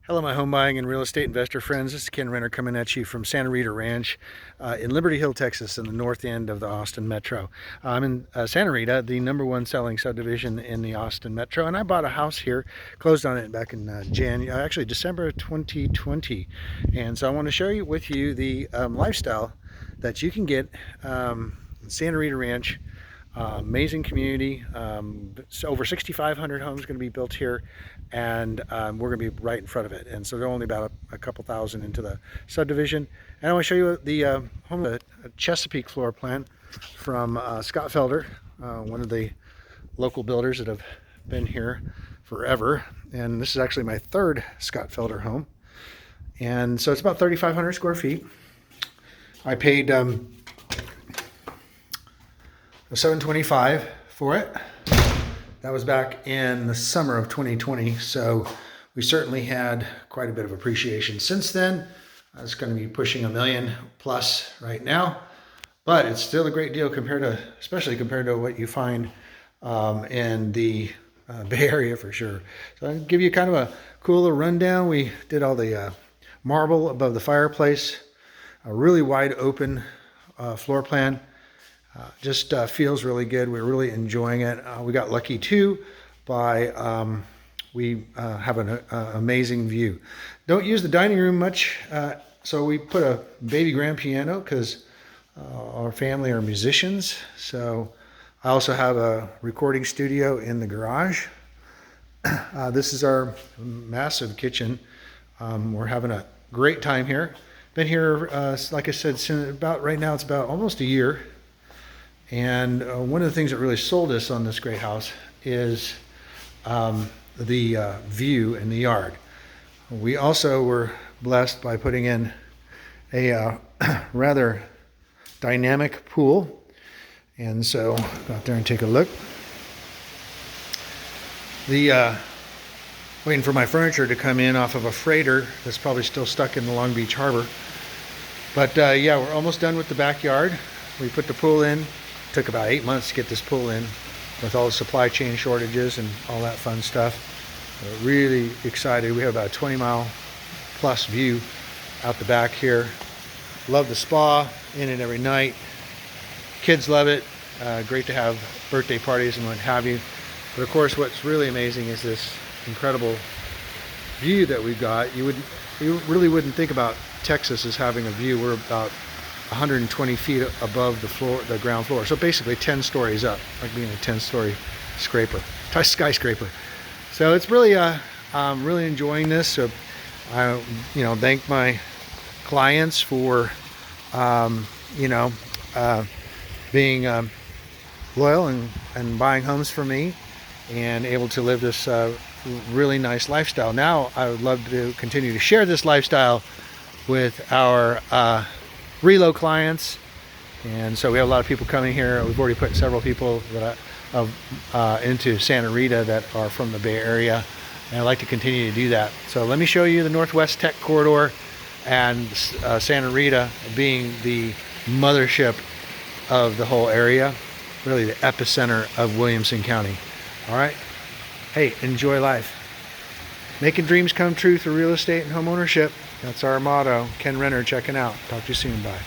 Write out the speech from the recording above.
Hello, my home buying and real estate investor friends. This is Kenn Renner coming at you from Santa Rita Ranch in Liberty Hill, Texas, in the north end of the Austin Metro. I'm in Santa Rita, the #1 selling subdivision in the Austin Metro, and I bought a house here, closed on it back in December of 2020. And so I want to share with you the lifestyle that you can get in Santa Rita Ranch. Amazing community. So over 6,500 homes going to be built here, and we're going to be right in front of it. And so they're only about a couple thousand into the subdivision. And I want to show you the home, a Chesapeake floor plan from Scott Felder, one of the local builders that have been here forever. And this is actually my third Scott Felder home. And so it's about 3,500 square feet. I paid $725 for it. That was back in the summer of 2020, so we certainly had quite a bit of appreciation since then. It's going to be pushing $1 million plus right now, but it's still a great deal especially compared to what you find in the Bay Area for sure. So I'll give you kind of a cool little rundown. We did all the marble above the fireplace, a really wide open floor plan. Just feels really good. We're really enjoying it. We got lucky too by we have an amazing view. Don't use the dining room much, so we put a baby grand piano because our family are musicians. So I also have a recording studio in the garage. This is our massive kitchen. We're having a great time here. Been here, like I said, since about right now it's about almost a year. And one of the things that really sold us on this great house is the view in the yard. We also were blessed by putting in a rather dynamic pool. And so go out there and take a look. Waiting for my furniture to come in off of a freighter that's probably still stuck in the Long Beach Harbor. But yeah, we're almost done with the backyard. We put the pool in. Took about 8 months to get this pool in with all the supply chain shortages and all that fun stuff. We're really excited. We have about a 20-mile plus view out the back here. Love the spa, in it every night. Kids love it. Great to have birthday parties and what have you. But of course, what's really amazing is this incredible view that we've got. You really wouldn't think about Texas as having a view. We're about 120 feet above the ground floor. So basically 10 stories up, like being a 10-story skyscraper. So it's really, I'm really enjoying this. So I, thank my clients for, being loyal and buying homes for me and able to live this really nice lifestyle. Now I would love to continue to share this lifestyle with our Relo clients, and so we have a lot of people coming here. We've already put several people that into Santa Rita that are from the Bay Area, and I'd like to continue to do that. So let me show you the Northwest Tech Corridor, and Santa Rita being the mothership of the whole area, really the epicenter of Williamson County. All right, hey, enjoy life. Making dreams come true through real estate and home ownership. That's our motto. Kenn Renner checking out. Talk to you soon. Bye.